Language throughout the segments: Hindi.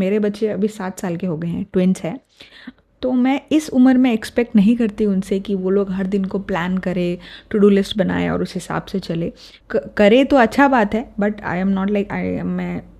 मेरे बच्चे अभी 7 साल के हो गए हैं, ट्विंस हैं, तो मैं इस उम्र में एक्सपेक्ट नहीं करती उनसे कि वो लोग हर दिन को प्लान करे, टू डू लिस्ट बनाए और उस हिसाब से चले। करे तो अच्छा बात है, but I am not like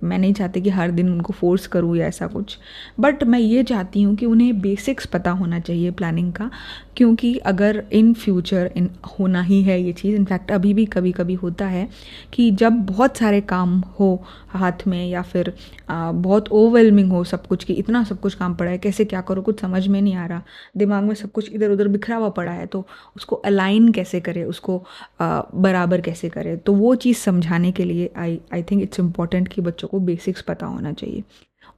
मैं नहीं चाहती कि हर दिन उनको फोर्स करूँ या ऐसा कुछ। बट मैं ये चाहती हूँ कि उन्हें बेसिक्स पता होना चाहिए प्लानिंग का, क्योंकि अगर इन फ्यूचर होना ही है ये चीज़, इनफैक्ट अभी भी कभी कभी होता है कि जब बहुत सारे काम हो हाथ में या फिर बहुत ओवरवेलमिंग हो सब कुछ, कि इतना सब कुछ काम पड़ा है, कैसे क्या करो, कुछ समझ में नहीं आ रहा, दिमाग में सब कुछ इधर उधर बिखरा हुआ पड़ा है, तो उसको अलाइन कैसे करें, उसको बराबर कैसे करें। तो वो चीज़ समझाने के लिए आई थिंक इट्स इम्पॉर्टेंट कि बच्चों को बेसिक्स पता होना चाहिए।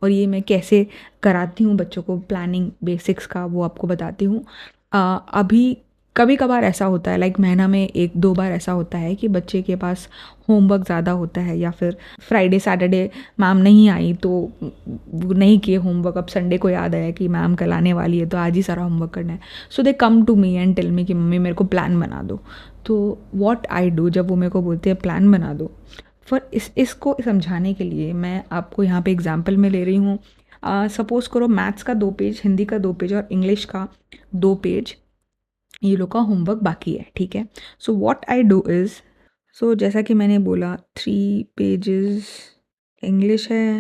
और ये मैं कैसे कराती हूँ बच्चों को प्लानिंग बेसिक्स का, वो आपको बताती हूँ। अभी कभी कभार ऐसा होता है, लाइक महीना में 1-2 बार ऐसा होता है कि बच्चे के पास होमवर्क ज़्यादा होता है, या फिर फ्राइडे सैटरडे मैम नहीं आई तो वो नहीं किए होमवर्क, अब संडे को याद आया कि मैम कल आने वाली है तो आज ही सारा होमवर्क करना है। So they come to me and tell me कि मम्मी मेरे को प्लान बना दो। तो व्हाट आई डू, जब वो मेरे को बोलते हैं प्लान बना दो, फॉर इसको समझाने के लिए मैं आपको यहाँ पे एग्जाम्पल में ले रही हूँ। सपोज़ करो मैथ्स का 2 पेज, हिंदी का 2 पेज और इंग्लिश का 2 पेज ये लोग का होमवर्क बाकी है, ठीक है। So what I do is, so जैसा कि मैंने बोला 3 पेजेस इंग्लिश है।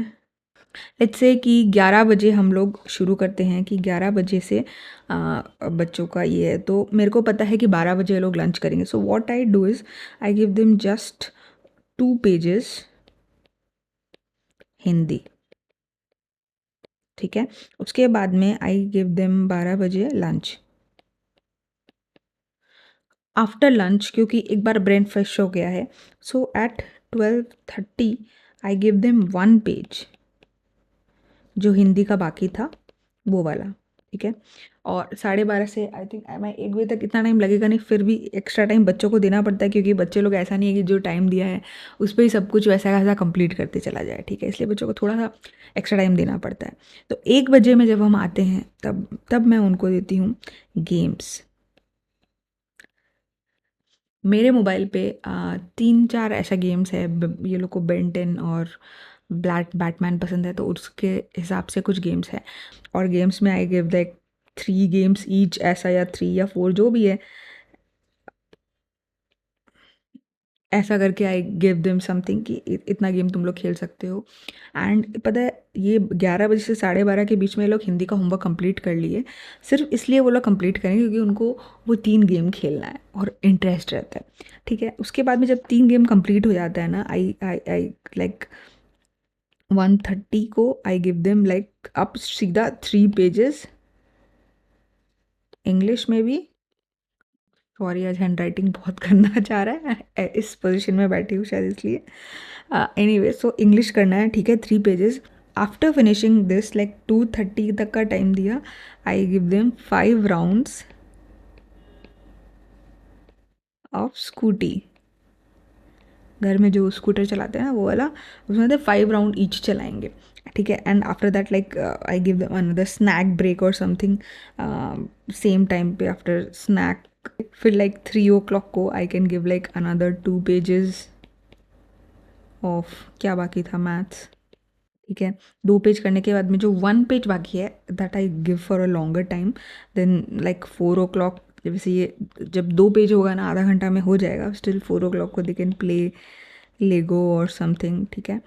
लेट्स से कि 11 बजे हम लोग शुरू करते हैं, कि 11 बजे से बच्चों का ये है, तो मेरे को पता है कि 12 बजे लोग लंच करेंगे। सो what I do is I give them just 2 pages Hindi, ठीक है। उसके बाद में आई गिव देम 12 बजे लंच। आफ्टर लंच, क्योंकि एक बार ब्रेन फ्रेश हो गया है, so at 12:30 I give them 1 page जो हिंदी का बाकी था वो वाला, ठीक है। और 12:30 से आई थिंक मैं 1 बजे तक, इतना टाइम लगेगा नहीं, फिर भी एक्स्ट्रा टाइम बच्चों को देना पड़ता है, क्योंकि बच्चे लोग ऐसा नहीं है कि जो टाइम दिया है उस पर ही सब कुछ वैसा वैसा कंप्लीट करते चला जाए, ठीक है। इसलिए बच्चों को थोड़ा सा एक्स्ट्रा टाइम देना पड़ता है। तो 1 बजे में जब हम आते हैं तब मैं उनको देती हूँ गेम्स। मेरे मोबाइल पे 3-4 ऐसा गेम्स है, ये लोग को बेन 10 और बैटमैन पसंद है, तो उसके हिसाब से कुछ गेम्स है। और गेम्स में I give like 3 games each, ऐसा, या 3 या 4 जो भी है, ऐसा करके आई गिव देम समथिंग कि इतना गेम तुम लोग खेल सकते हो। एंड पता है ये 11 बजे से 12:30 के बीच में ये लोग हिंदी का होमवर्क कंप्लीट कर लिए, सिर्फ इसलिए वो लोग कंप्लीट करेंगे क्योंकि उनको वो 3 गेम खेलना है और इंटरेस्ट रहता है, ठीक है। उसके बाद में जब 3 गेम कंप्लीट हो जाता है ना, आई आई आई लाइक 1:30 को आई गिव देम लाइक अब सीधा 3 पेजेस इंग्लिश में भी। सॉरी आज हैंड राइटिंग बहुत करना चाह रहा है, इस पोजीशन में बैठी हूँ शायद इसलिए। एनीवे, सो इंग्लिश करना है, ठीक है, 3 pages. After finishing this like 2:30 तक का टाइम दिया, आई give them 5 rounds of scooty. घर में जो स्कूटर चलाते हैं ना वो वाला, उसमें 5 राउंड ईच चलाएंगे, ठीक है। And after that like I give them another snack break और समथिंग सेम टाइम पे आफ्टर स्नैक। फिर लाइक 3 o'clock को I can give like another 2 pages of, क्या बाकी था, मैथ्स, ठीक है। 2 पेज करने के बाद में जो 1 पेज बाकी है that I give for a longer time, then like 4 o'clock, जैसे ये जब 2 पेज होगा ना आधा घंटा में हो जाएगा, स्टिल 4 o'clock को दे कैन प्ले लेगो और समथिंग, ठीक है।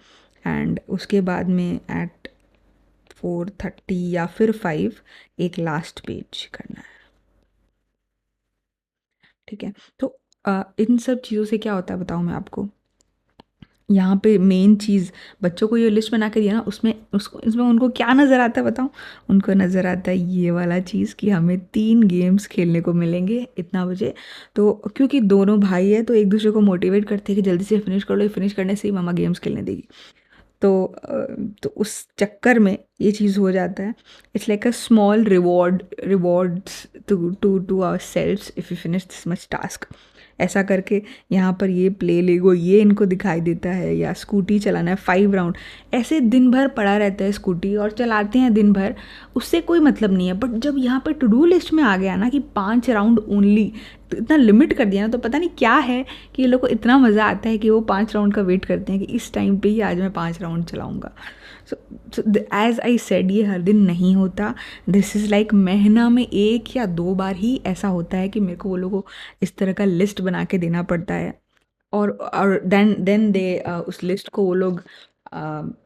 एंड उसके बाद में एट 4:30 या फिर 5 एक लास्ट पेज करना है, ठीक है। तो इन सब चीज़ों से क्या होता है बताऊँ मैं आपको। यहाँ पे मेन चीज़, बच्चों को ये लिस्ट बना के दिया ना, उसमें उसको इसमें उनको क्या नज़र आता है बताऊँ। उनको नज़र आता है ये वाला चीज़ कि हमें 3 गेम्स खेलने को मिलेंगे इतना बजे। तो क्योंकि दोनों भाई है तो एक दूसरे को मोटिवेट करते हैं कि जल्दी से फिनिश कर लो, फिनिश करने से ही मम्मा गेम्स खेलने देगी। तो उस चक्कर में ये चीज़ हो जाता है। It's like a small rewards to our selves if you finish this much task. ऐसा करके यहाँ पर ये प्ले लेगो ये इनको दिखाई देता है, या स्कूटी चलाना है 5 राउंड, ऐसे दिन भर पड़ा रहता है स्कूटी और चलाते हैं दिन भर, उससे कोई मतलब नहीं है। बट जब यहाँ पर टू डू लिस्ट में आ गया ना कि 5 राउंड ओनली, तो इतना लिमिट कर दिया ना, तो पता नहीं क्या है कि ये लोग को इतना मज़ा आता है कि वो 5 राउंड का वेट करते हैं कि इस टाइम पे ही आज मैं 5 राउंड चलाऊँगा। सो एज आई सेड, ये हर दिन नहीं होता. दिस इज़ लाइक महीना में 1 या 2 बार ही ऐसा होता है कि मेरे को वो लोगों को इस तरह का लिस्ट बना के देना पड़ता है. और देन दे उस लिस्ट को वो लोग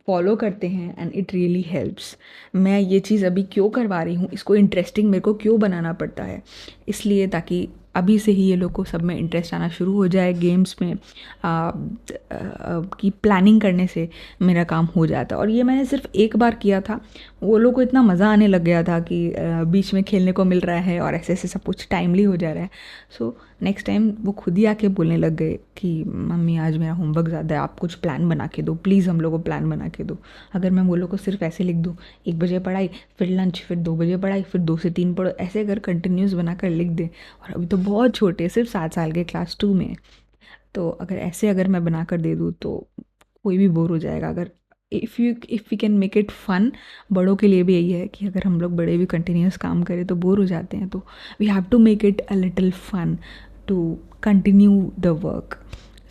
फॉलो करते हैं एंड इट रियली हेल्प्स. मैं ये चीज़ अभी क्यों करवा रही हूँ, इसको इंटरेस्टिंग मेरे को क्यों बनाना पड़ता है, इसलिए ताकि अभी से ही ये लोग को सब में इंटरेस्ट आना शुरू हो जाए. गेम्स में की प्लानिंग करने से मेरा काम हो जाता. और ये मैंने सिर्फ एक बार किया था, वो लोग को इतना मज़ा आने लग गया था कि बीच में खेलने को मिल रहा है और ऐसे ऐसे सब कुछ टाइमली हो जा रहा है. सो नेक्स्ट टाइम वो खुद ही आके बोलने लग गए कि मम्मी आज मेरा होमवर्क ज़्यादा है, आप कुछ प्लान बना के दो प्लीज़, हम लोग को प्लान बना के दो. अगर मैं वो लोग को सिर्फ ऐसे लिख दूँ 1 बजे पढ़ाई, फिर लंच, फिर 2 बजे पढ़ाई, फिर 2 से 3 पढ़ो, ऐसे अगर कंटिन्यूस बनाकर लिख दें, और अभी तो बहुत छोटे, सिर्फ 7 साल के, क्लास 2 में, तो अगर मैं बना कर दे दूँ तो कोई भी बोर हो जाएगा. अगर if we can make it fun, बड़ों के लिए भी यही है कि अगर हम लोग बड़े भी कंटिन्यूस काम करें तो बोर हो जाते हैं, तो we have to make it a little fun to continue the work.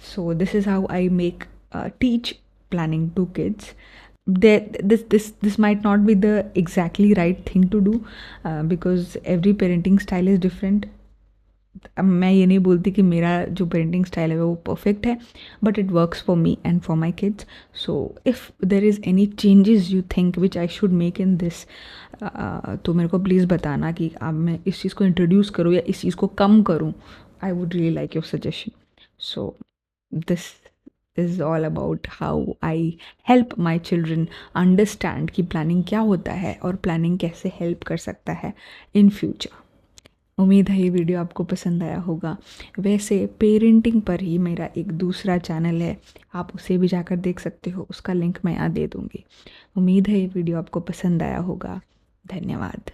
So this is how I make teach planning to kids. This might not be the exactly right thing to do because every parenting style is different. अब मैं ये नहीं बोलती कि मेरा जो पेरेंटिंग स्टाइल है वो परफेक्ट है, but it works for me and for my kids. So if there is any changes you think which I should make in this, तो मेरे को प्लीज़ बताना कि अब मैं इस चीज़ को इंट्रोड्यूस करूँ या इस चीज़ को कम करूँ. I would really like your suggestion. So this is all about how I help my children understand कि प्लानिंग क्या होता है और प्लानिंग कैसे हेल्प कर सकता है इन फ्यूचर. उम्मीद है ये वीडियो आपको पसंद आया होगा. वैसे पेरेंटिंग पर ही मेरा एक दूसरा चैनल है, आप उसे भी जाकर देख सकते हो, उसका लिंक मैं यहाँ दे दूँगी. उम्मीद है ये वीडियो आपको पसंद आया होगा. धन्यवाद.